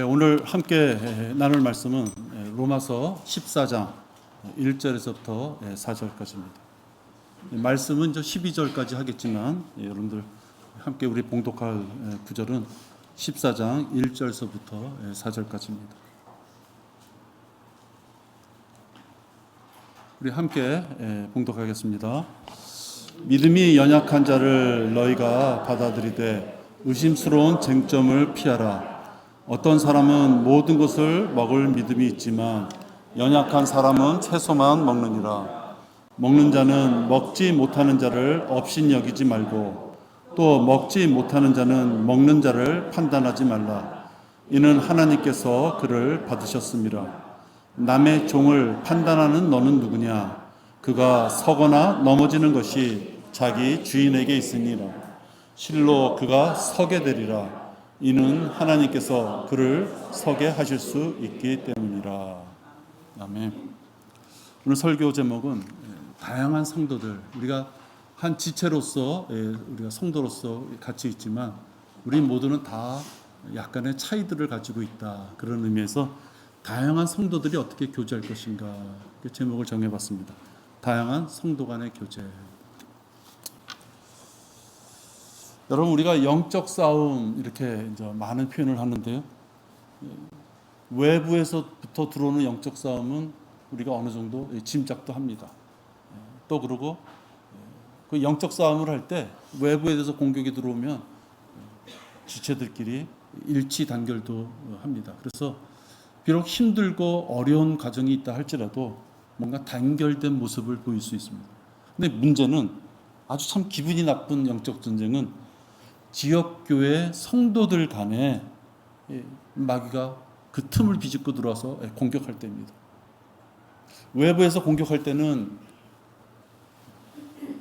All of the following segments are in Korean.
오늘 함께 나눌 말씀은 로마서 14장 1절에서부터 4절까지입니다. 말씀은 12절까지 하겠지만 여러분들 함께 우리 봉독할 구절은 14장 1절에서부터 4절까지입니다. 우리 함께 봉독하겠습니다. 믿음이 연약한 자를 너희가 받아들이되 의심스러운 쟁점을 피하라. 어떤 사람은 모든 것을 먹을 믿음이 있지만 연약한 사람은 채소만 먹느니라. 먹는 자는 먹지 못하는 자를 업신여기지 말고 또 먹지 못하는 자는 먹는 자를 판단하지 말라. 이는 하나님께서 그를 받으셨음이라. 남의 종을 판단하는 너는 누구냐? 그가 서거나 넘어지는 것이 자기 주인에게 있으니라. 실로 그가 서게 되리라. 이는 하나님께서 그를 서게 하실 수 있기 때문이라. 아멘. 오늘 설교 제목은 다양한 성도들, 우리가 한 지체로서 우리가 성도로서 같이 있지만 우리 모두는 다 약간의 차이들을 가지고 있다. 그런 의미에서 다양한 성도들이 어떻게 교제할 것인가, 그 제목을 정해봤습니다. 다양한 성도 간의 교제. 여러분, 우리가 영적 싸움 이렇게 이제 많은 표현을 하는데요. 외부에서부터 들어오는 영적 싸움은 우리가 어느 정도 짐작도 합니다. 또 그러고 그 영적 싸움을 할 때 외부에 대해서 공격이 들어오면 지체들끼리 일치 단결도 합니다. 그래서 비록 힘들고 어려운 과정이 있다 할지라도 뭔가 단결된 모습을 보일 수 있습니다. 근데 문제는 아주 참 기분이 나쁜 영적 전쟁은 지역교회 성도들 간에 마귀가 그 틈을 비집고 들어와서 공격할 때입니다. 외부에서 공격할 때는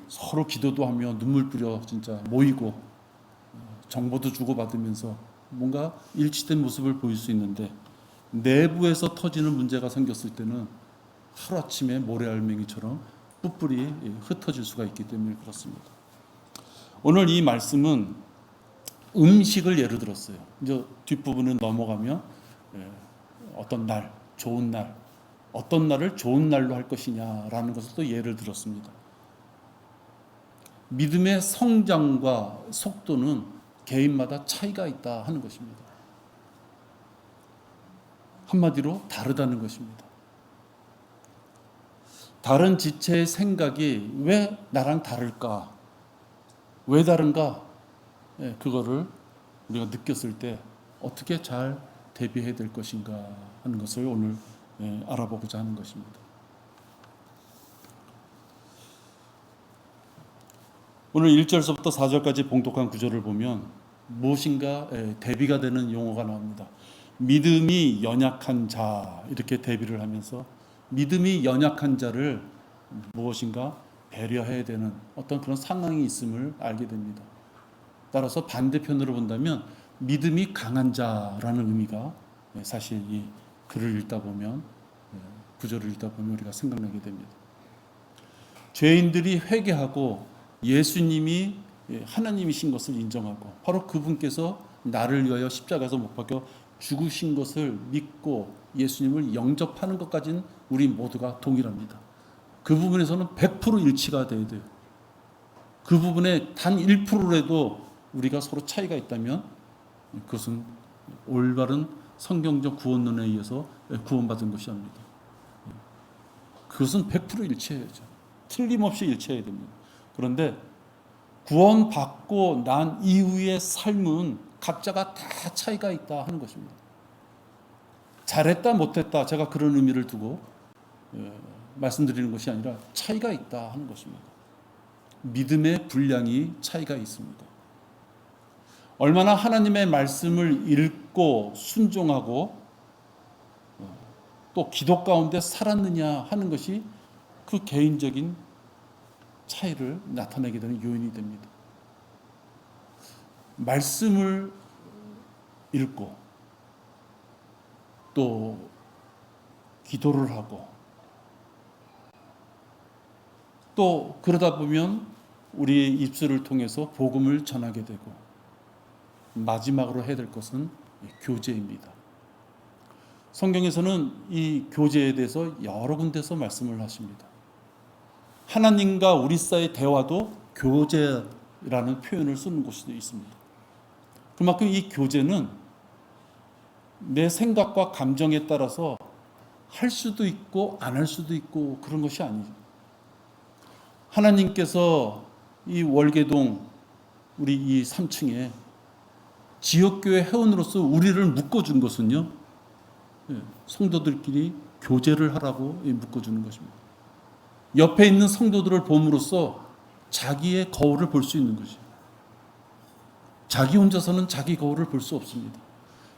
서로 기도도 하며 눈물 뿌려 진짜 모이고 정보도 주고받으면서 뭔가 일치된 모습을 보일 수 있는데, 내부에서 터지는 문제가 생겼을 때는 하루아침에 모래알맹이처럼 뿔뿔이 흩어질 수가 있기 때문에 그렇습니다. 오늘 이 말씀은 음식을 예로 들었어요. 이제 뒷부분은 넘어가면 어떤 날, 좋은 날, 어떤 날을 좋은 날로 할 것이냐라는 것을 또 예를 들었습니다. 믿음의 성장과 속도는 개인마다 차이가 있다 하는 것입니다. 한마디로 다르다는 것입니다. 다른 지체의 생각이 왜 나랑 다를까? 왜 다른가? 그거를 우리가 느꼈을 때 어떻게 잘 대비해야 될 것인가 하는 것을 오늘 알아보고자 하는 것입니다. 오늘 1절서부터 4절까지 봉독한 구절을 보면 무엇인가 대비가 되는 용어가 나옵니다. 믿음이 연약한 자, 이렇게 대비를 하면서 믿음이 연약한 자를 무엇인가 배려해야 되는 어떤 그런 상황이 있음을 알게 됩니다. 따라서 반대편으로 본다면 믿음이 강한 자라는 의미가 사실 이 글을 읽다 보면, 구절을 읽다 보면 우리가 생각나게 됩니다. 죄인들이 회개하고 예수님이 하나님이신 것을 인정하고 바로 그분께서 나를 위하여 십자가에서 못 박혀 죽으신 것을 믿고 예수님을 영접하는 것까지는 우리 모두가 동일합니다. 그 부분에서는 100% 일치가 돼야 돼요. 그 부분에 단 1%라도 우리가 서로 차이가 있다면 그것은 올바른 성경적 구원론에 의해서 구원받은 것이 아닙니다. 그것은 100% 일치해야죠. 틀림없이 일치해야 됩니다. 그런데 구원받고 난 이후의 삶은 각자가 다 차이가 있다 하는 것입니다. 잘했다 못했다 제가 그런 의미를 두고 말씀드리는 것이 아니라 차이가 있다 하는 것입니다. 믿음의 분량이 차이가 있습니다. 얼마나 하나님의 말씀을 읽고 순종하고 또 기도 가운데 살았느냐 하는 것이 그 개인적인 차이를 나타내게 되는 요인이 됩니다. 말씀을 읽고 또 기도를 하고 또 그러다 보면 우리의 입술을 통해서 복음을 전하게 되고 마지막으로 해야 될 것은 교제입니다. 성경에서는 이 교제에 대해서 여러 군데서 말씀을 하십니다. 하나님과 우리 사이의 대화도 교제라는 표현을 쓰는 곳이 있습니다. 그만큼 이 교제는 내 생각과 감정에 따라서 할 수도 있고 안 할 수도 있고 그런 것이 아니죠. 하나님께서 이 월계동 우리 이 3층에 지역교회 회원으로서 우리를 묶어준 것은요, 성도들끼리 교제를 하라고 묶어주는 것입니다. 옆에 있는 성도들을 봄으로써 자기의 거울을 볼 수 있는 것이죠. 자기 혼자서는 자기 거울을 볼 수 없습니다.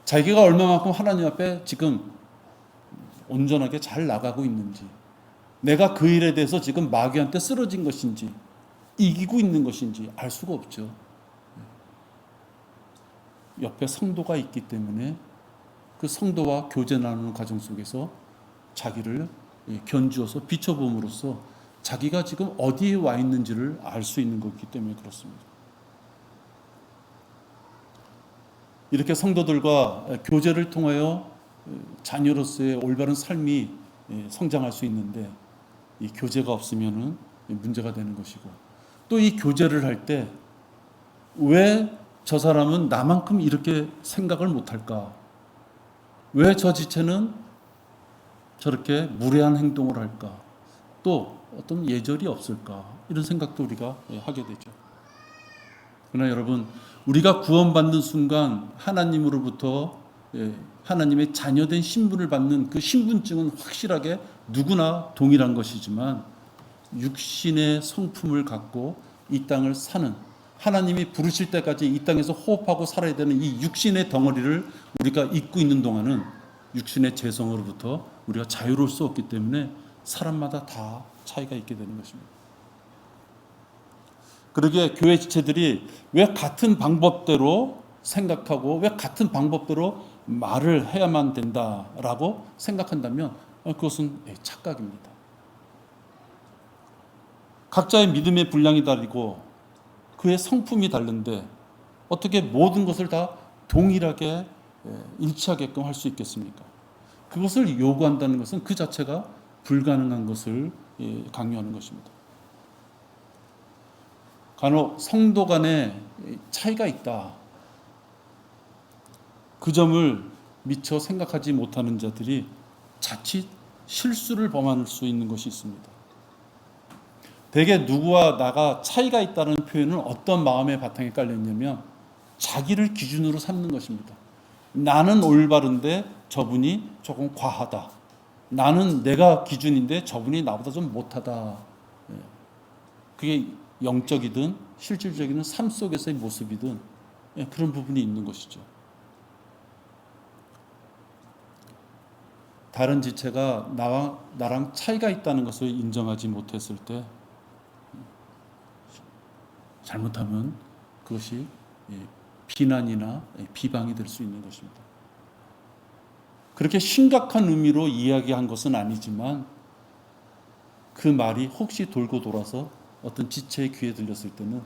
자기가 얼마만큼 하나님 앞에 지금 온전하게 잘 나가고 있는지, 내가 그 일에 대해서 지금 마귀한테 쓰러진 것인지 이기고 있는 것인지 알 수가 없죠. 옆에 성도가 있기 때문에 그 성도와 교제 나누는 과정 속에서 자기를 견주어서 비춰봄으로써 자기가 지금 어디에 와 있는지를 알 수 있는 것이기 때문에 그렇습니다. 이렇게 성도들과 교제를 통하여 자녀로서의 올바른 삶이 성장할 수 있는데, 이 교제가 없으면은 문제가 되는 것이고, 또 이 교제를 할 때 왜 저 사람은 나만큼 이렇게 생각을 못할까? 왜 저 지체는 저렇게 무례한 행동을 할까? 또 어떤 예절이 없을까? 이런 생각도 우리가 하게 되죠. 그러나 여러분, 우리가 구원받는 순간 하나님으로부터 하나님의 자녀된 신분을 받는 그 신분증은 확실하게 누구나 동일한 것이지만, 육신의 성품을 갖고 이 땅을 사는, 하나님이 부르실 때까지 이 땅에서 호흡하고 살아야 되는 이 육신의 덩어리를 우리가 입고 있는 동안은 육신의 죄성으로부터 우리가 자유로울 수 없기 때문에 사람마다 다 차이가 있게 되는 것입니다. 그러기에 교회 지체들이 왜 같은 방법대로 생각하고 왜 같은 방법대로 말을 해야만 된다라고 생각한다면 그것은 착각입니다. 각자의 믿음의 분량이 다르고 그의 성품이 다른데 어떻게 모든 것을 다 동일하게 일치하게끔 할 수 있겠습니까? 그것을 요구한다는 것은 그 자체가 불가능한 것을 강요하는 것입니다. 간혹 성도 간에 차이가 있다, 그 점을 미처 생각하지 못하는 자들이 자칫 실수를 범할 수 있는 것이 있습니다. 대개 누구와 나가 차이가 있다는 표현은 어떤 마음의 바탕에 깔려있냐면 자기를 기준으로 삼는 것입니다. 나는 올바른데 저분이 조금 과하다. 나는 내가 기준인데 저분이 나보다 좀 못하다. 그게 영적이든 실질적인 삶 속에서의 모습이든 그런 부분이 있는 것이죠. 다른 지체가 나랑 차이가 있다는 것을 인정하지 못했을 때 잘못하면 그것이 비난이나 비방이 될 수 있는 것입니다. 그렇게 심각한 의미로 이야기한 것은 아니지만 그 말이 혹시 돌고 돌아서 어떤 지체의 귀에 들렸을 때는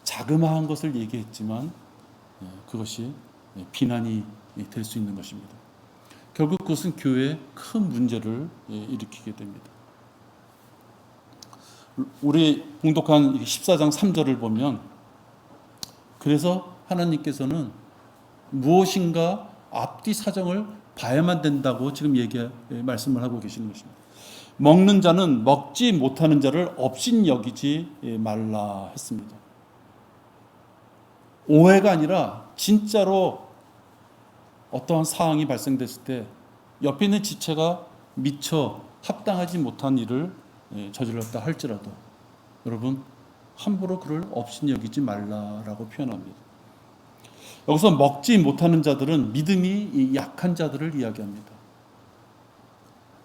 자그마한 것을 얘기했지만 그것이 비난이 될 수 있는 것입니다. 결국 그것은 교회에 큰 문제를 일으키게 됩니다. 우리 봉독한 14장 3절을 보면, 그래서 하나님께서는 무엇인가 앞뒤 사정을 봐야만 된다고 지금 말씀을 하고 계시는 것입니다. 먹는 자는 먹지 못하는 자를 업신여기지 말라 했습니다. 오해가 아니라 진짜로 어떠한 사항이 발생됐을 때 옆에 있는 지체가 미처 합당하지 못한 일을 저질렀다 할지라도 여러분 함부로 그를 업신여기지 말라라고 표현합니다. 여기서 먹지 못하는 자들은 믿음이 약한 자들을 이야기합니다.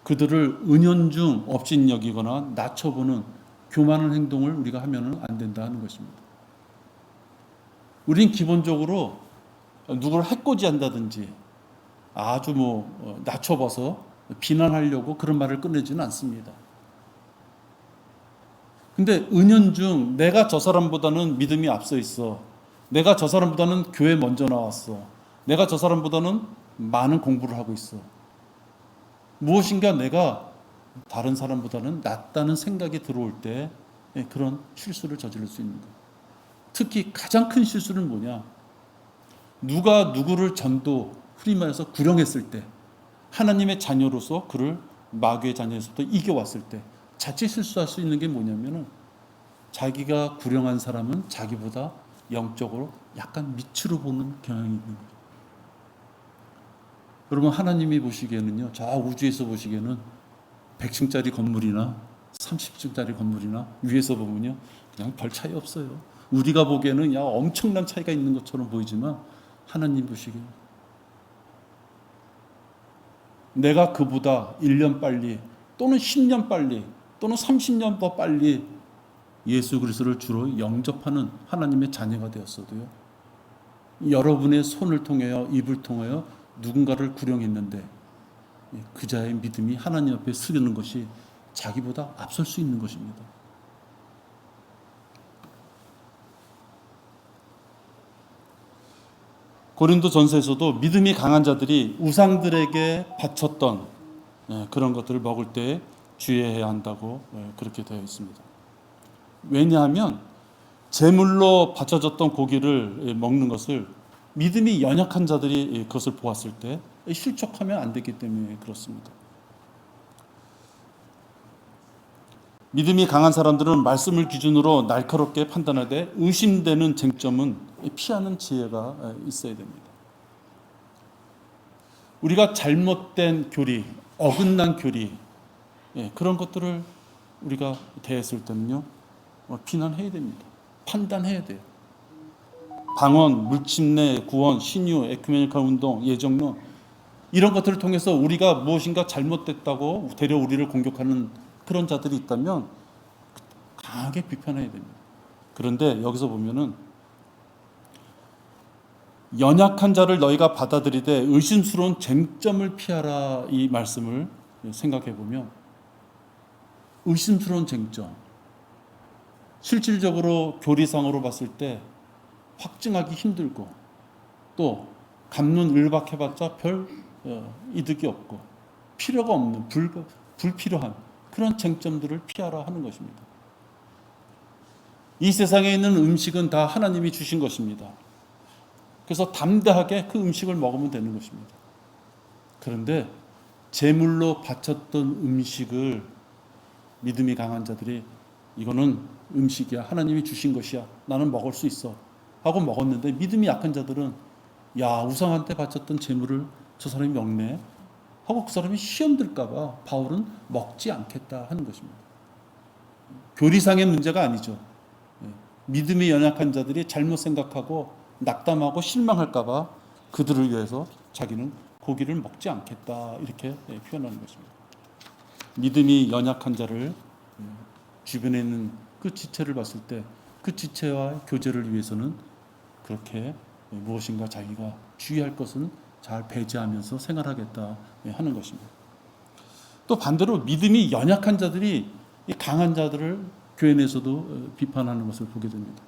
그들을 은연중 업신여기거나 낮춰보는 교만한 행동을 우리가 하면 안 된다 하는 것입니다. 우린 기본적으로 누구를 해코지한다든지 아주 낮춰봐서 비난하려고 그런 말을 꺼내지는 않습니다. 근데 은연중 내가 저 사람보다는 믿음이 앞서 있어, 내가 저 사람보다는 교회 먼저 나왔어, 내가 저 사람보다는 많은 공부를 하고 있어. 무엇인가 내가 다른 사람보다는 낫다는 생각이 들어올 때 그런 실수를 저지를 수 있는 거예요. 특히 가장 큰 실수는 뭐냐? 누가 누구를 전도 흔히 말해서 구령했을 때, 하나님의 자녀로서 그를 마귀의 자녀에서부터 이겨왔을 때 자칫 실수할 수 있는 게 뭐냐면은, 자기가 구령한 사람은 자기보다 영적으로 약간 밑으로 보는 경향이 있는 거죠. 여러분, 하나님이 보시기에는요, 저 우주에서 보시기에는 100층짜리 건물이나 30층짜리 건물이나 위에서 보면요 그냥 별 차이 없어요. 우리가 보기에는 엄청난 차이가 있는 것처럼 보이지만, 하나님 보시기에는 내가 그보다 1년 빨리 또는 10년 빨리 또는 30년 더 빨리 예수 그리스도를 주로 영접하는 하나님의 자녀가 되었어도요, 여러분의 손을 통하여, 입을 통하여 누군가를 구령했는데 그 자의 믿음이 하나님 앞에 쓰는 것이 자기보다 앞설 수 있는 것입니다. 고린도 전서에서도 믿음이 강한 자들이 우상들에게 바쳤던 그런 것들을 먹을 때 주의해야 한다고 그렇게 되어 있습니다. 왜냐하면 제물로 바쳐졌던 고기를 먹는 것을 믿음이 연약한 자들이 그것을 보았을 때 실족하면 안 되기 때문에 그렇습니다. 믿음이 강한 사람들은 말씀을 기준으로 날카롭게 판단하되 의심되는 쟁점은 피하는 지혜가 있어야 됩니다. 우리가 잘못된 교리, 어긋난 교리, 그런 것들을 우리가 대했을 때는요, 비난해야 됩니다. 판단해야 돼요. 방언, 물침내, 구원, 신유, 에큐메니컬 운동, 예정론, 이런 것들을 통해서 우리가 무엇인가 잘못됐다고 되려 우리를 공격하는 그런 자들이 있다면 강하게 비판해야 됩니다. 그런데 여기서 보면은 연약한 자를 너희가 받아들이되 의심스러운 쟁점을 피하라, 이 말씀을 생각해 보면, 의심스러운 쟁점, 실질적으로 교리상으로 봤을 때 확증하기 힘들고 또 갑론을박해봤자 별 이득이 없고 필요가 없는 불필요한 그런 쟁점들을 피하라 하는 것입니다. 이 세상에 있는 음식은 다 하나님이 주신 것입니다. 그래서 담대하게 그 음식을 먹으면 되는 것입니다. 그런데 제물로 바쳤던 음식을 믿음이 강한 자들이 이거는 음식이야, 하나님이 주신 것이야, 나는 먹을 수 있어 하고 먹었는데, 믿음이 약한 자들은 야, 우상한테 바쳤던 제물을 저 사람이 먹네 하고 그 사람이 시험 들까봐 바울은 먹지 않겠다 하는 것입니다. 교리상의 문제가 아니죠. 믿음이 연약한 자들이 잘못 생각하고 낙담하고 실망할까봐 그들을 위해서 자기는 고기를 먹지 않겠다, 이렇게 표현하는 것입니다. 믿음이 연약한 자를 주변에 있는 그 지체를 봤을 때 그 지체와 교제를 위해서는 그렇게 무엇인가 자기가 주의할 것은 잘 배제하면서 생활하겠다 하는 것입니다. 또 반대로 믿음이 연약한 자들이 강한 자들을 교회 내에서도 비판하는 것을 보게 됩니다.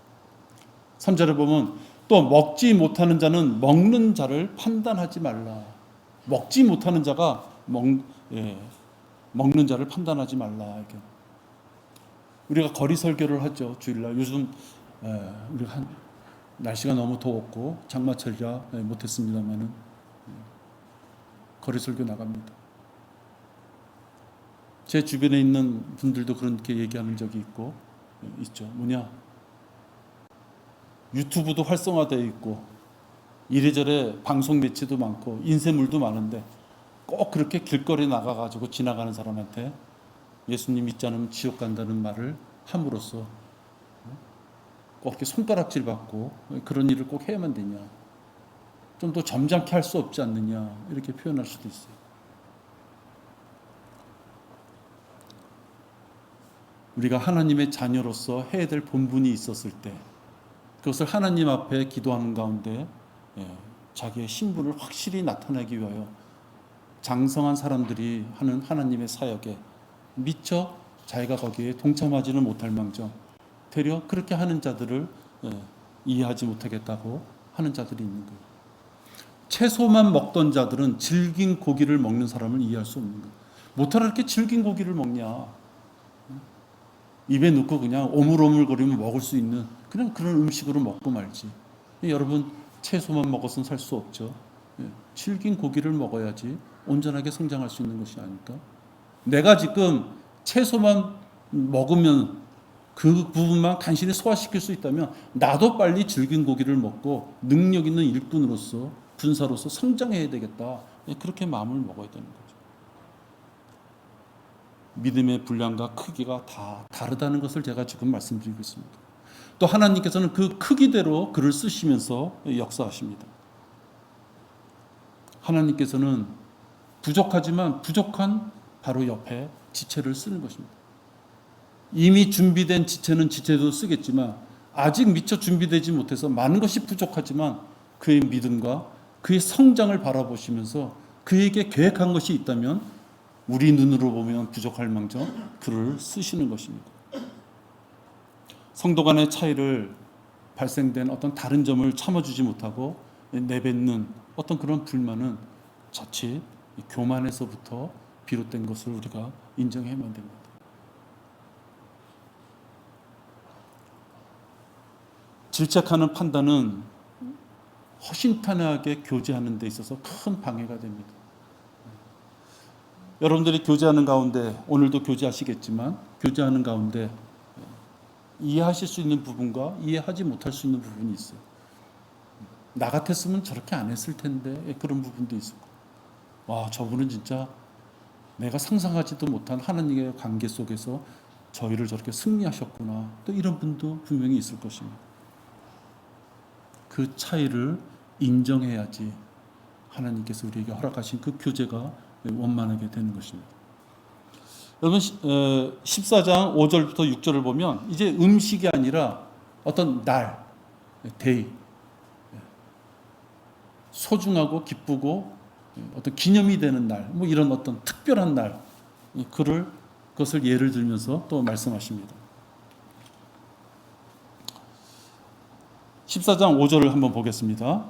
3절에 보면 또 먹지 못하는 자는 먹는 자를 판단하지 말라. 먹지 못하는 자가 먹는 자를 판단하지 말라. 이렇게. 우리가 거리 설교를 하죠, 주일날. 요즘 우리가 날씨가 너무 더웠고 장마철이라 못했습니다만은 거리 설교 나갑니다. 제 주변에 있는 분들도 그렇게 얘기하는 적이 있죠. 뭐냐? 유튜브도 활성화되어 있고 이래저래 방송 매체도 많고 인쇄물도 많은데 꼭 그렇게 길거리 나가가지고 지나가는 사람한테 예수님 믿지 않으면 지옥 간다는 말을 함으로써 꼭 이렇게 손가락질 받고 그런 일을 꼭 해야만 되냐, 좀 더 점잖게 할 수 없지 않느냐, 이렇게 표현할 수도 있어요. 우리가 하나님의 자녀로서 해야 될 본분이 있었을 때 그것을 하나님 앞에 기도하는 가운데 자기의 신분을 확실히 나타내기 위하여 장성한 사람들이 하는 하나님의 사역에 미처 자기가 거기에 동참하지는 못할 망정 되려 그렇게 하는 자들을 이해하지 못하겠다고 하는 자들이 있는 거예요. 채소만 먹던 자들은 질긴 고기를 먹는 사람을 이해할 수 없는 거예요. 못하러 이렇게 질긴 고기를 먹냐. 입에 넣고 그냥 오물오물거리면 먹을 수 있는 그냥 그런 음식으로 먹고 말지. 여러분, 채소만 먹어서는 살 수 없죠. 질긴 고기를 먹어야지 온전하게 성장할 수 있는 것이 아닐까. 내가 지금 채소만 먹으면 그 부분만 간신히 소화시킬 수 있다면 나도 빨리 질긴 고기를 먹고 능력 있는 일꾼으로서 군사로서 성장해야 되겠다. 그렇게 마음을 먹어야 되는 거죠. 믿음의 분량과 크기가 다 다르다는 것을 제가 지금 말씀드리고 있습니다. 또 하나님께서는 그 크기대로 글을 쓰시면서 역사하십니다. 하나님께서는 부족하지만 부족한 바로 옆에 지체를 쓰는 것입니다. 이미 준비된 지체는 지체도 쓰겠지만 아직 미처 준비되지 못해서 많은 것이 부족하지만 그의 믿음과 그의 성장을 바라보시면서 그에게 계획한 것이 있다면 우리 눈으로 보면 부족할 망정 글을 쓰시는 것입니다. 성도 간의 차이를 발생된 어떤 다른 점을 참아주지 못하고 내뱉는 어떤 그런 불만은 자칫 교만에서부터 비롯된 것을 우리가 인정해야만 됩니다. 질책하는 판단은 허심탄회하게 교제하는 데 있어서 큰 방해가 됩니다. 여러분들이 교제하는 가운데 오늘도 교제하시겠지만 교제하는 가운데 이해하실 수 있는 부분과 이해하지 못할 수 있는 부분이 있어요. 나 같았으면 저렇게 안 했을 텐데 그런 부분도 있고, 와, 저분은 진짜 내가 상상하지도 못한 하나님의 관계 속에서 저희를 저렇게 승리하셨구나, 또 이런 분도 분명히 있을 것입니다. 그 차이를 인정해야지 하나님께서 우리에게 허락하신 그 교제가 원만하게 되는 것입니다. 여러분, 14장 5절부터 6절을 보면 이제 음식이 아니라 어떤 날, 데이, 소중하고 기쁘고 어떤 기념이 되는 날, 뭐 이런 어떤 특별한 날, 그것을 예를 들면서 또 말씀하십니다. 14장 5절을 한번 보겠습니다.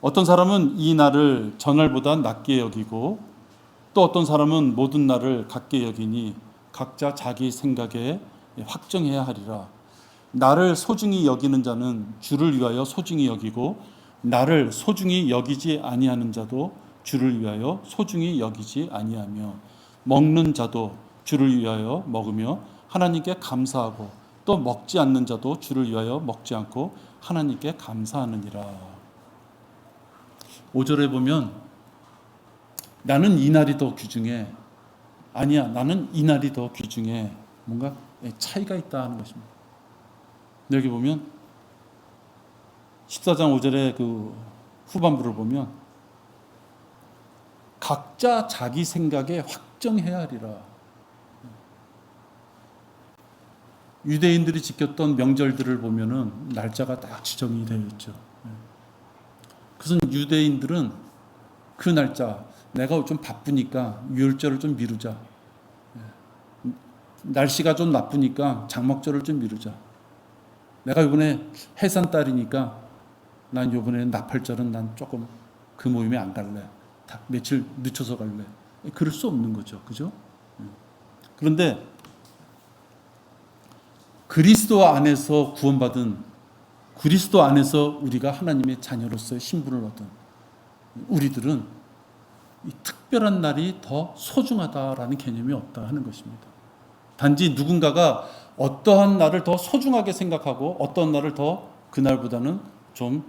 어떤 사람은 이 날을 전날보다 낮게 여기고 또 어떤 사람은 모든 날을 같게 여기니 각자 자기 생각에 확정해야 하리라. 나를 소중히 여기는 자는 주를 위하여 소중히 여기고 나를 소중히 여기지 아니하는 자도 주를 위하여 소중히 여기지 아니하며 먹는 자도 주를 위하여 먹으며 하나님께 감사하고 또 먹지 않는 자도 주를 위하여 먹지 않고 하나님께 감사하느니라. 5절에 보면 나는 이 날이 더 귀중해, 아니야 나는 이 날이 더 귀중해, 뭔가 차이가 있다 하는 것입니다. 여기 보면 14장 5절의 그 후반부를 보면 각자 자기 생각에 확정해야 하리라. 유대인들이 지켰던 명절들을 보면은 날짜가 딱 지정이 되어 있죠. 그래서 유대인들은 그 날짜, 내가 좀 바쁘니까 유월절을 좀 미루자, 날씨가 좀 나쁘니까 장막절을 좀 미루자, 내가 이번에 해산달이니까 난 이번에 나팔절은 난 조금 그 모임에 안 갈래, 며칠 늦춰서 갈래. 그럴 수 없는 거죠, 그죠? 그런데 그리스도 안에서 구원받은, 그리스도 안에서 우리가 하나님의 자녀로서의 신분을 얻은 우리들은 이 특별한 날이 더 소중하다라는 개념이 없다 하는 것입니다. 단지 누군가가 어떠한 날을 더 소중하게 생각하고 어떤 날을 더 그날보다는 좀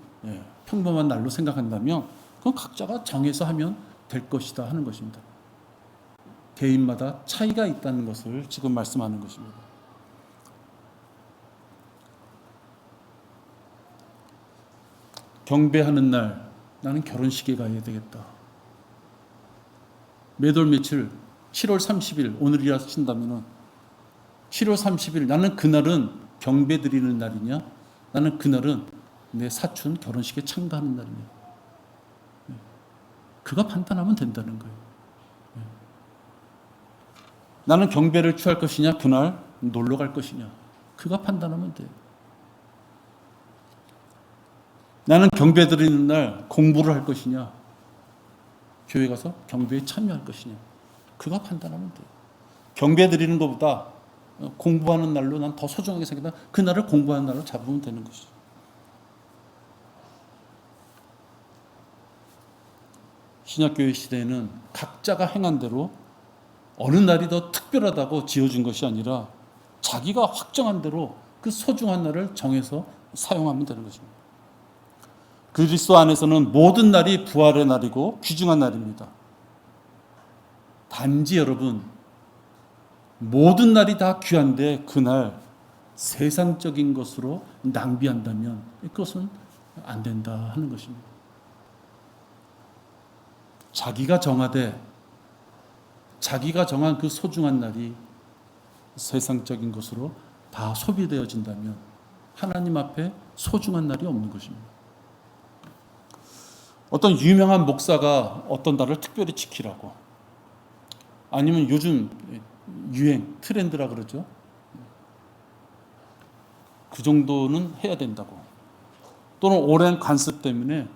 평범한 날로 생각한다면 그건 각자가 정해서 하면 될 것이다 하는 것입니다. 개인마다 차이가 있다는 것을 지금 말씀하는 것입니다. 경배하는 날, 나는 결혼식에 가야 되겠다. 매달 며칠 7월 30일, 오늘이라 친다면 7월 30일, 나는 그날은 경배 드리는 날이냐, 나는 그날은 내 사촌 결혼식에 참가하는 날이냐, 그가 판단하면 된다는 거예요. 나는 경배를 취할 것이냐, 그날 놀러 갈 것이냐, 그가 판단하면 돼요. 나는 경배 드리는 날 공부를 할 것이냐, 교회 가서 경배에 참여할 것이냐, 그가 판단하면 돼요. 경배 드리는 것보다 공부하는 날로 난 더 소중하게 생각한다. 그 날을 공부하는 날로 잡으면 되는 것이죠. 신약교회 시대에는 각자가 행한 대로 어느 날이 더 특별하다고 지어준 것이 아니라 자기가 확정한 대로 그 소중한 날을 정해서 사용하면 되는 것입니다. 그리스도 안에서는 모든 날이 부활의 날이고 귀중한 날입니다. 단지 여러분, 모든 날이 다 귀한데 그날 세상적인 것으로 낭비한다면 그것은 안 된다 하는 것입니다. 자기가 정한 그 소중한 날이 세상적인 것으로 다 소비되어진다면 하나님 앞에 소중한 날이 없는 것입니다. 어떤 유명한 목사가 어떤 날을 특별히 지키라고, 아니면 요즘 유행, 트렌드라 그러죠. 그 정도는 해야 된다고. 또는 오랜 관습 때문에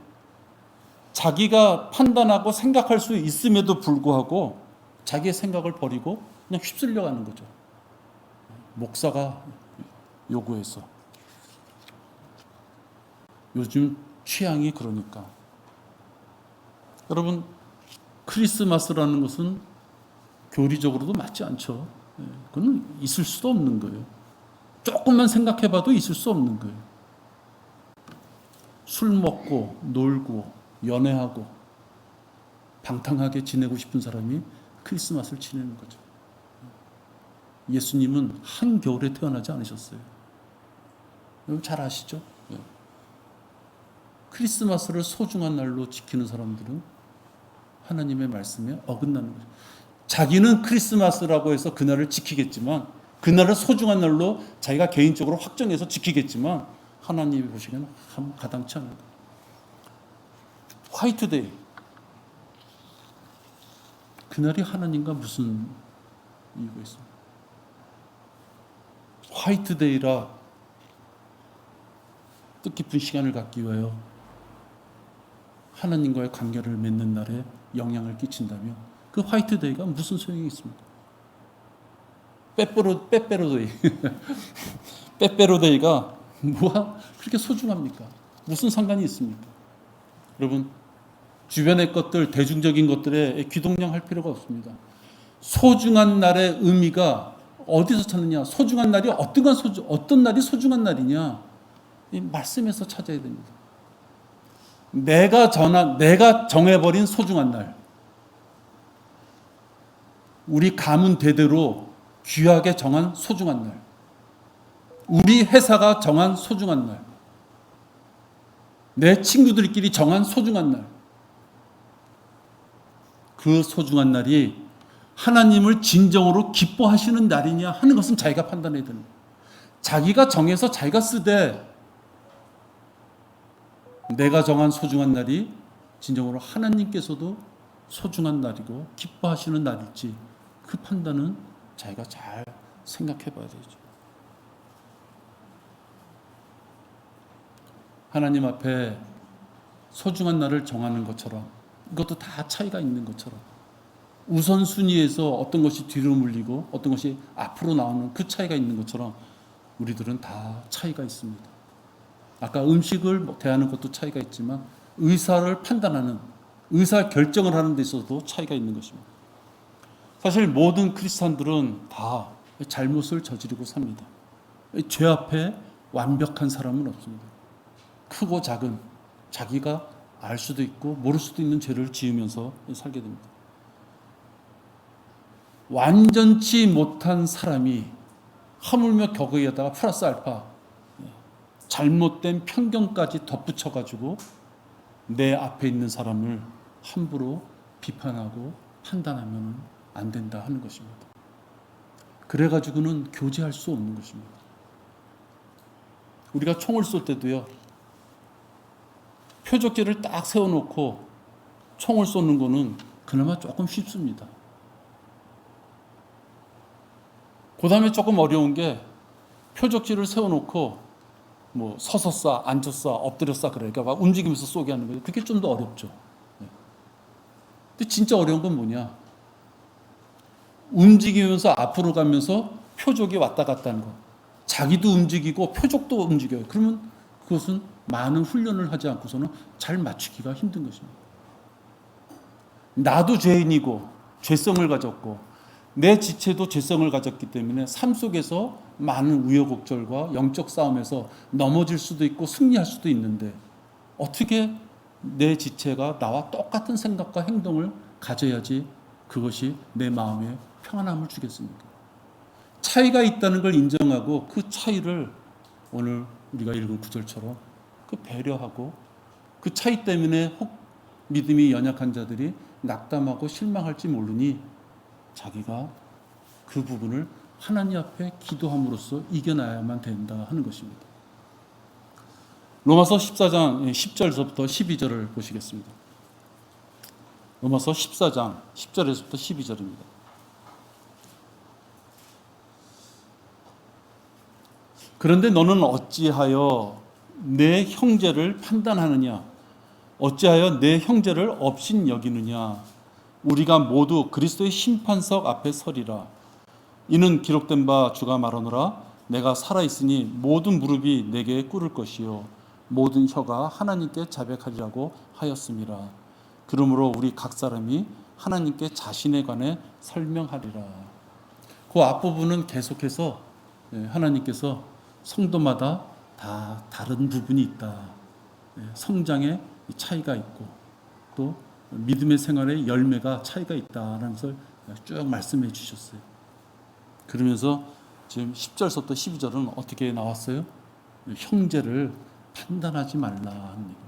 자기가 판단하고 생각할 수 있음에도 불구하고 자기의 생각을 버리고 그냥 휩쓸려 가는 거죠. 목사가 요구해서. 요즘 취향이 그러니까. 여러분, 크리스마스라는 것은 교리적으로도 맞지 않죠. 그건 있을 수도 없는 거예요. 조금만 생각해봐도 있을 수 없는 거예요. 술 먹고 놀고 연애하고 방탕하게 지내고 싶은 사람이 크리스마스를 지내는 거죠. 예수님은 한겨울에 태어나지 않으셨어요. 여러분 잘 아시죠? 크리스마스를 소중한 날로 지키는 사람들은 하나님의 말씀에 어긋나는 거죠. 자기는 크리스마스라고 해서 그날을 지키겠지만, 그날을 소중한 날로 자기가 개인적으로 확정해서 지키겠지만 하나님이 보시기에는 가당치 않은 거예요. 화이트데이, 그날이 하나님과 무슨 이유가 있습니까? 화이트데이라 뜻깊은 시간을 갖기 위하여 하나님과의 관계를 맺는 날에 영향을 끼친다면 그 화이트데이가 무슨 소용이 있습니까? 빼빼로데이 빼빼로데이가 뭐가 그렇게 소중합니까? 무슨 상관이 있습니까? 여러분, 주변의 것들, 대중적인 것들에 귀동냥할 필요가 없습니다. 소중한 날의 의미가 어디서 찾느냐? 소중한 날이 어떤 날이 소중한 날이냐? 이 말씀에서 찾아야 됩니다. 내가 정해버린 소중한 날, 우리 가문 대대로 귀하게 정한 소중한 날, 우리 회사가 정한 소중한 날, 내 친구들끼리 정한 소중한 날, 그 소중한 날이 하나님을 진정으로 기뻐하시는 날이냐 하는 것은 자기가 판단해야 됩니다. 자기가 정해서 자기가 쓰되 내가 정한 소중한 날이 진정으로 하나님께서도 소중한 날이고 기뻐하시는 날일지, 그 판단은 자기가 잘 생각해 봐야 되죠. 하나님 앞에 소중한 날을 정하는 것처럼, 이것도 다 차이가 있는 것처럼, 우선순위에서 어떤 것이 뒤로 물리고 어떤 것이 앞으로 나오는 그 차이가 있는 것처럼 우리들은 다 차이가 있습니다. 아까 음식을 대하는 것도 차이가 있지만 의사를 판단하는, 의사 결정을 하는 데 있어서도 차이가 있는 것입니다. 사실 모든 크리스찬들은 다 잘못을 저지르고 삽니다. 죄 앞에 완벽한 사람은 없습니다. 크고 작은, 자기가 알 수도 있고 모를 수도 있는 죄를 지으면서 살게 됩니다. 완전치 못한 사람이 하물며 격의에다가 플러스 알파 잘못된 편견까지 덧붙여가지고 내 앞에 있는 사람을 함부로 비판하고 판단하면 안 된다 하는 것입니다. 그래가지고는 교제할 수 없는 것입니다. 우리가 총을 쏠 때도요, 표적지를 딱 세워놓고 총을 쏘는 거는 그나마 조금 쉽습니다. 그 다음에 조금 어려운 게, 표적지를 세워놓고 뭐 서서 쏴, 앉아서 쏴, 엎드려 쏴 그러니까 막 움직이면서 쏘게 하는 거예요. 그게 좀 더 어렵죠. 근데 진짜 어려운 건 뭐냐? 움직이면서 앞으로 가면서 표적이 왔다 갔다 하는 거. 자기도 움직이고 표적도 움직여요. 그러면 그것은 많은 훈련을 하지 않고서는 잘 맞추기가 힘든 것입니다. 나도 죄인이고 죄성을 가졌고 내 지체도 죄성을 가졌기 때문에 삶 속에서 많은 우여곡절과 영적 싸움에서 넘어질 수도 있고 승리할 수도 있는데 어떻게 내 지체가 나와 똑같은 생각과 행동을 가져야지 그것이 내 마음에 평안함을 주겠습니까? 차이가 있다는 걸 인정하고 그 차이를 오늘 우리가 읽은 구절처럼 그 배려하고 그 차이 때문에 혹 믿음이 연약한 자들이 낙담하고 실망할지 모르니 자기가 그 부분을 하나님 앞에 기도함으로써 이겨나야만 된다 하는 것입니다. 로마서 14장 10절에서부터 12절을 보시겠습니다. 로마서 14장 10절에서부터 12절입니다. 그런데 너는 어찌하여 내 형제를 판단하느냐? 어찌하여 내 형제를 업신 여기느냐? 우리가 모두 그리스도의 심판석 앞에 서리라. 이는 기록된 바 주가 말하노라. 내가 살아있으니 모든 무릎이 내게 꿇을 것이요 모든 혀가 하나님께 자백하리라고 하였음이라. 그러므로 우리 각 사람이 하나님께 자신에 관해 설명하리라. 그 앞부분은 계속해서 하나님께서 성도마다 다 다른 부분이 있다. 성장의 차이가 있고 또 믿음의 생활의 열매가 차이가 있다라는 것을 쭉 말씀해 주셨어요. 그러면서 지금 10절부터 12절은 어떻게 나왔어요? 형제를 판단하지 말라 하는 얘기입니다.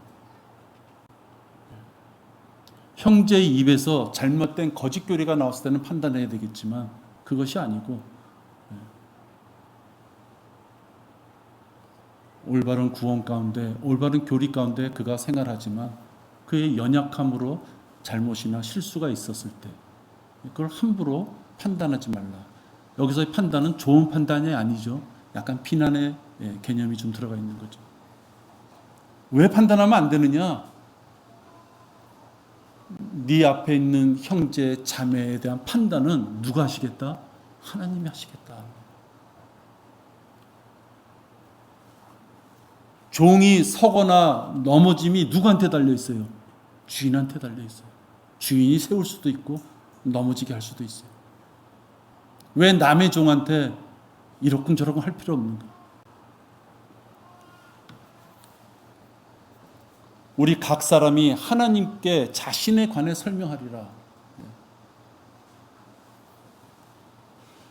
형제의 입에서 잘못된 거짓 교리가 나왔을 때는 판단해야 되겠지만 그것이 아니고 올바른 구원 가운데 올바른 교리 가운데 그가 생활하지만 그의 연약함으로 잘못이나 실수가 있었을 때 그걸 함부로 판단하지 말라. 여기서의 판단은 좋은 판단이 아니죠. 약간 비난의 개념이 좀 들어가 있는 거죠. 왜 판단하면 안 되느냐? 네 앞에 있는 형제, 자매에 대한 판단은 누가 하시겠다? 하나님이 하시겠다. 종이 서거나 넘어짐이 누구한테 달려 있어요? 주인한테 달려 있어요. 주인이 세울 수도 있고 넘어지게 할 수도 있어요. 왜 남의 종한테 이러쿵저러쿵 할 필요 없는가? 우리 각 사람이 하나님께 자신에 관해 설명하리라.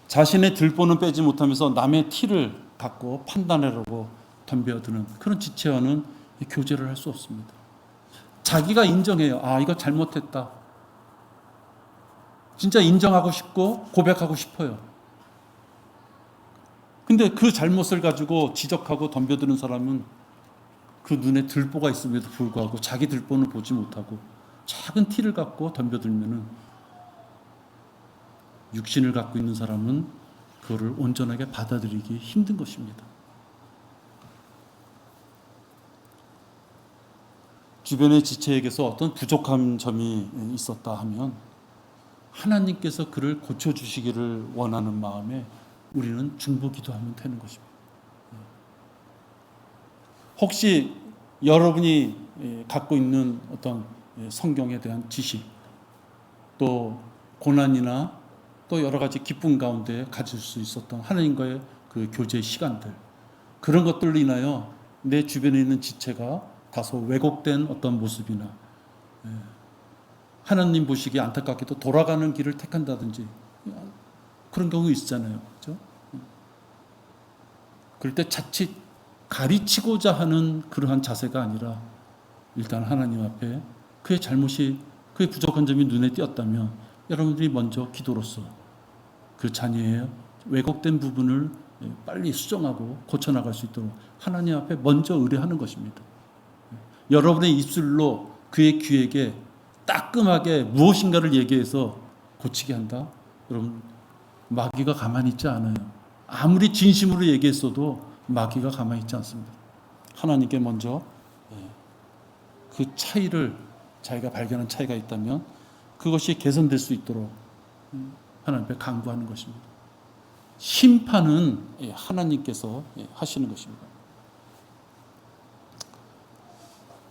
자신의 들보는 빼지 못하면서 남의 티를 갖고 판단하려고 덤벼드는 그런 지체와는 교제를 할 수 없습니다. 자기가 인정해요. 아, 이거 잘못했다. 진짜 인정하고 싶고 고백하고 싶어요. 근데 그 잘못을 가지고 지적하고 덤벼드는 사람은 그 눈에 들보가 있음에도 불구하고 자기 들보는 보지 못하고 작은 티를 갖고 덤벼들면은 육신을 갖고 있는 사람은 그거를 온전하게 받아들이기 힘든 것입니다. 주변의 지체에게서 어떤 부족한 점이 있었다 하면 하나님께서 그를 고쳐주시기를 원하는 마음에 우리는 중보 기도하면 되는 것입니다. 혹시 여러분이 갖고 있는 어떤 성경에 대한 지식 또 고난이나 또 여러 가지 기쁨 가운데 가질 수 있었던 하나님과의 그 교제 시간들 그런 것들로 인하여 내 주변에 있는 지체가 다소 왜곡된 어떤 모습이나 하나님 보시기에 안타깝게도 돌아가는 길을 택한다든지 그런 경우 있잖아요. 그렇죠? 그럴 때 자칫 가르치고자 하는 그러한 자세가 아니라 일단 하나님 앞에 그의 잘못이 그의 부족한 점이 눈에 띄었다면 여러분들이 먼저 기도로서 그 자녀의 왜곡된 부분을 빨리 수정하고 고쳐나갈 수 있도록 하나님 앞에 먼저 의뢰하는 것입니다. 여러분의 입술로 그의 귀에게 따끔하게 무엇인가를 얘기해서 고치게 한다? 여러분 마귀가 가만히 있지 않아요. 아무리 진심으로 얘기했어도 마귀가 가만히 있지 않습니다. 하나님께 먼저 그 차이를, 자기가 발견한 차이가 있다면 그것이 개선될 수 있도록 하나님 앞에 간구하는 것입니다. 심판은 하나님께서 하시는 것입니다.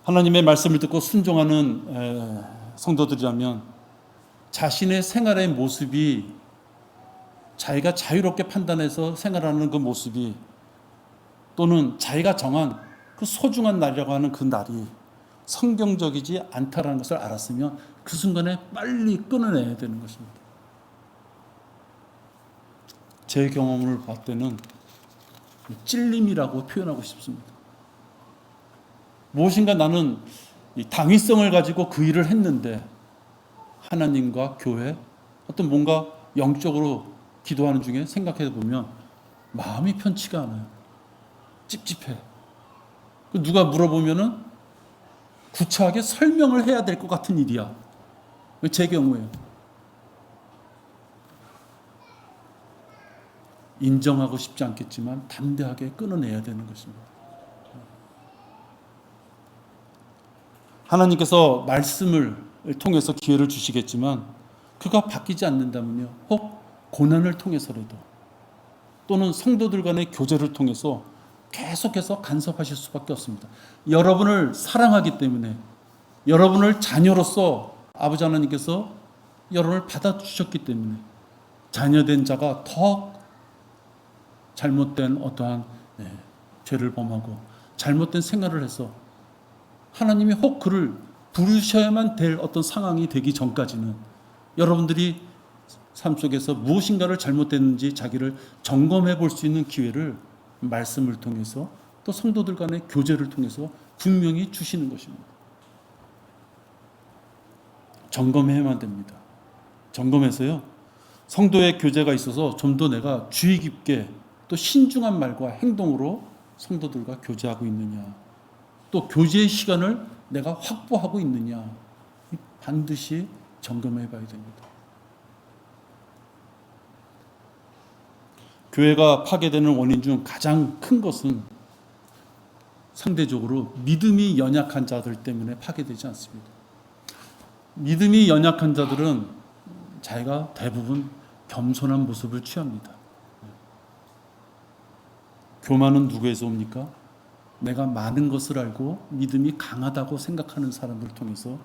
하나님의 말씀을 듣고 순종하는 성도들이라면 자신의 생활의 모습이, 자기가 자유롭게 판단해서 생활하는 그 모습이, 또는 자기가 정한 그 소중한 날이라고 하는 그 날이 성경적이지 않다라는 것을 알았으면 그 순간에 빨리 끊어내야 되는 것입니다. 제 경험을 봤을 때는 찔림이라고 표현하고 싶습니다. 무엇인가 나는 이 당위성을 가지고 그 일을 했는데 하나님과 교회, 어떤 뭔가 영적으로 기도하는 중에 생각해 보면 마음이 편치가 않아요. 찝찝해. 누가 물어보면은 구차하게 설명을 해야 될 것 같은 일이야. 제 경우에요. 인정하고 싶지 않겠지만 담대하게 끊어내야 되는 것입니다. 하나님께서 말씀을 통해서 기회를 주시겠지만 그가 바뀌지 않는다면요, 혹 고난을 통해서라도, 또는 성도들 간의 교제를 통해서 계속해서 간섭하실 수밖에 없습니다. 여러분을 사랑하기 때문에, 여러분을 자녀로서 아버지 하나님께서 여러분을 받아주셨기 때문에 자녀된 자가 더 잘못된 어떠한 죄를 범하고 잘못된 생활을 해서 하나님이 혹 그를 부르셔야만 될 어떤 상황이 되기 전까지는 여러분들이 삶 속에서 무엇인가를 잘못됐는지 자기를 점검해 볼 수 있는 기회를 말씀을 통해서, 또 성도들 간의 교제를 통해서 분명히 주시는 것입니다. 점검해야만 됩니다. 점검해서요, 성도의 교제가 있어서 좀 더 내가 주의 깊게 또 신중한 말과 행동으로 성도들과 교제하고 있느냐, 또 교제의 시간을 내가 확보하고 있느냐, 반드시 점검해 봐야 됩니다. 교회가 파괴되는 원인 중 가장 큰 것은 상대적으로 믿음이 연약한 자들 때문에 파괴되지 않습니다. 믿음이 연약한 자들은 자기가 대부분 겸손한 모습을 취합니다. 교만은 누구에서 옵니까? 내가 많은 것을 알고 믿음이 강하다고 생각하는 사람을 통해서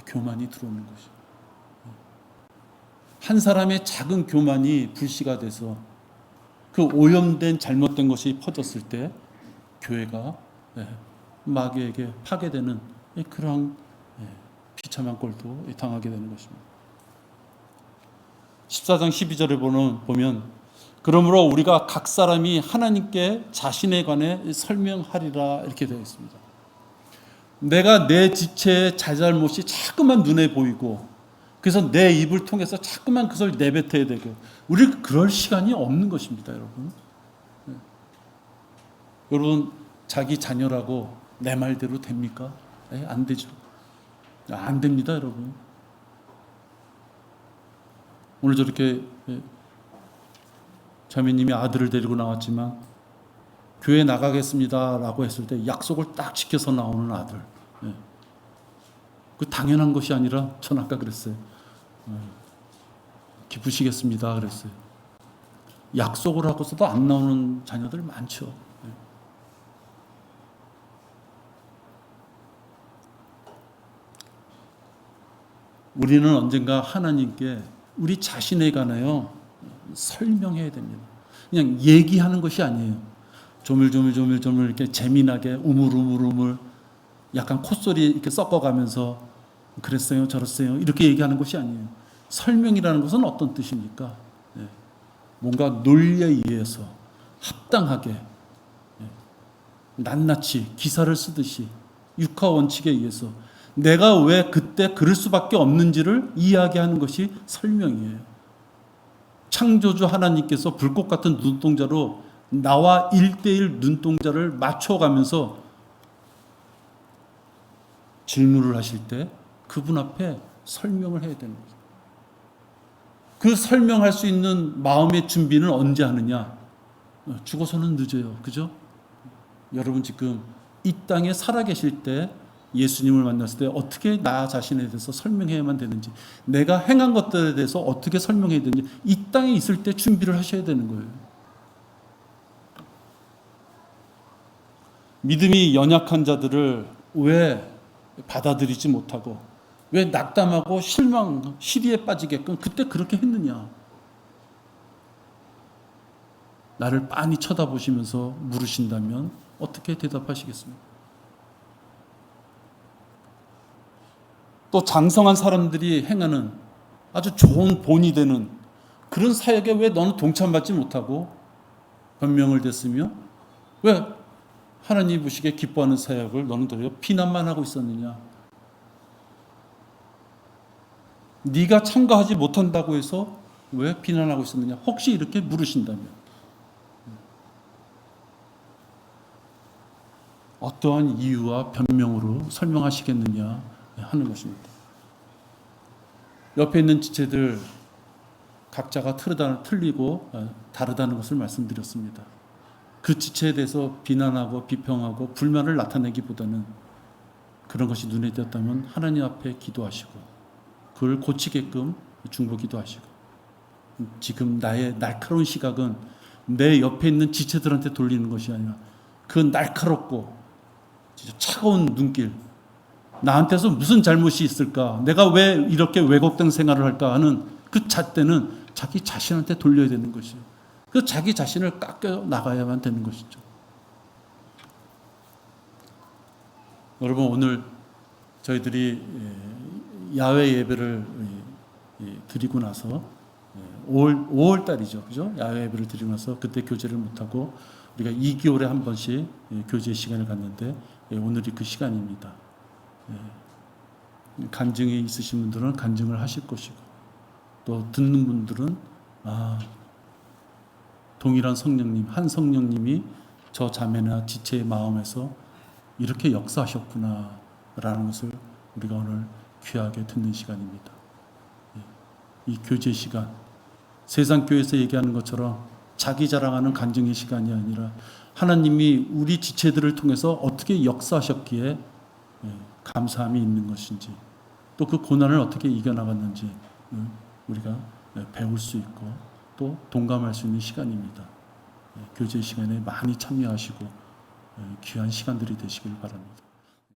교만이 들어오는 것이죠. 한 사람의 작은 교만이 불씨가 돼서 그 오염된 잘못된 것이 퍼졌을 때 교회가 마귀에게 파괴되는 그런 비참한 꼴도 당하게 되는 것입니다. 14장 12절에 보면 그러므로 우리가 각 사람이 하나님께 자신에 관해 설명하리라 이렇게 되어 있습니다. 내가 내 지체의 잘잘못이 자꾸만 눈에 보이고 그래서 내 입을 통해서 자꾸만 그것을 내뱉어야 되고, 우리 그럴 시간이 없는 것입니다, 여러분. 여러분 자기 자녀라고 내 말대로 됩니까? 안 되죠. 안 됩니다, 여러분. 오늘 저렇게 자매님이 아들을 데리고 나왔지만 교회 나가겠습니다라고 했을 때 약속을 딱 지켜서 나오는 아들. 그 당연한 것이 아니라 전 아까 그랬어요. 기쁘시겠습니다 그랬어요. 약속을 하고서도 안 나오는 자녀들 많죠. 우리는 언젠가 하나님께 우리 자신에 관하여 설명해야 됩니다. 그냥 얘기하는 것이 아니에요. 조물조물 이렇게 재미나게 우물우물 약간 콧소리 이렇게 섞어가면서 그랬어요 저랬어요 이렇게 얘기하는 것이 아니에요. 설명이라는 것은 어떤 뜻입니까? 뭔가 논리에 의해서 합당하게 낱낱이 기사를 쓰듯이 육하 원칙에 의해서 내가 왜 그때 그럴 수밖에 없는지를 이야기하는 것이 설명이에요. 창조주 하나님께서 불꽃 같은 눈동자로 나와 1:1 눈동자를 맞춰가면서 질문을 하실 때 그분 앞에 설명을 해야 되는 거죠. 그 설명할 수 있는 마음의 준비는 언제 하느냐? 죽어서는 늦어요. 그죠? 여러분 지금 이 땅에 살아계실 때 예수님을 만났을 때 어떻게 나 자신에 대해서 설명해야만 되는지, 내가 행한 것들에 대해서 어떻게 설명해야 되는지 이 땅에 있을 때 준비를 하셔야 되는 거예요. 믿음이 연약한 자들을 왜 받아들이지 못하고 왜 낙담하고 실망, 시리에 빠지게끔 그때 그렇게 했느냐? 나를 빤히 쳐다보시면서 물으신다면 어떻게 대답하시겠습니까? 또 장성한 사람들이 행하는 아주 좋은 본이 되는 그런 사역에 왜 너는 동참받지 못하고 변명을 댔으며 왜 하나님 보시기에 기뻐하는 사역을 너는 도리어 비난만 하고 있었느냐? 네가 참가하지 못한다고 해서 왜 비난하고 있었느냐? 혹시 이렇게 물으신다면 어떠한 이유와 변명으로 설명하시겠느냐 하는 것입니다. 옆에 있는 지체들 각자가 틀리고 다르다는 것을 말씀드렸습니다. 그 지체에 대해서 비난하고 비평하고 불만을 나타내기보다는 그런 것이 눈에 띄었다면 하나님 앞에 기도하시고 그걸 고치게끔 중보기도 하시고, 지금 나의 날카로운 시각은 내 옆에 있는 지체들한테 돌리는 것이 아니라 그 날카롭고 진짜 차가운 눈길, 나한테서 무슨 잘못이 있을까, 내가 왜 이렇게 왜곡된 생활을 할까 하는 그 잣대는 자기 자신한테 돌려야 되는 것이에요. 그 자기 자신을 깎여 나가야만 되는 것이죠. 여러분, 오늘 저희들이 야외 예배를 드리고 나서 5월 달이죠, 그죠? 야외 예배를 드리고 나서 그때 교제를 못하고 우리가 2개월에 한 번씩 교제 시간을 갖는데 오늘이 그 시간입니다. 간증이 있으신 분들은 간증을 하실 것이고, 또 듣는 분들은 동일한 성령님, 한 성령님이 저 자매나 지체의 마음에서 이렇게 역사하셨구나 라는 것을 우리가 오늘 귀하게 듣는 시간입니다. 이 교제 시간, 세상 교회에서 얘기하는 것처럼 자기 자랑하는 간증의 시간이 아니라 하나님이 우리 지체들을 통해서 어떻게 역사하셨기에 감사함이 있는 것인지, 또 그 고난을 어떻게 이겨나갔는지 우리가 배울 수 있고 또 동감할 수 있는 시간입니다. 교제 시간에 많이 참여하시고 귀한 시간들이 되시길 바랍니다.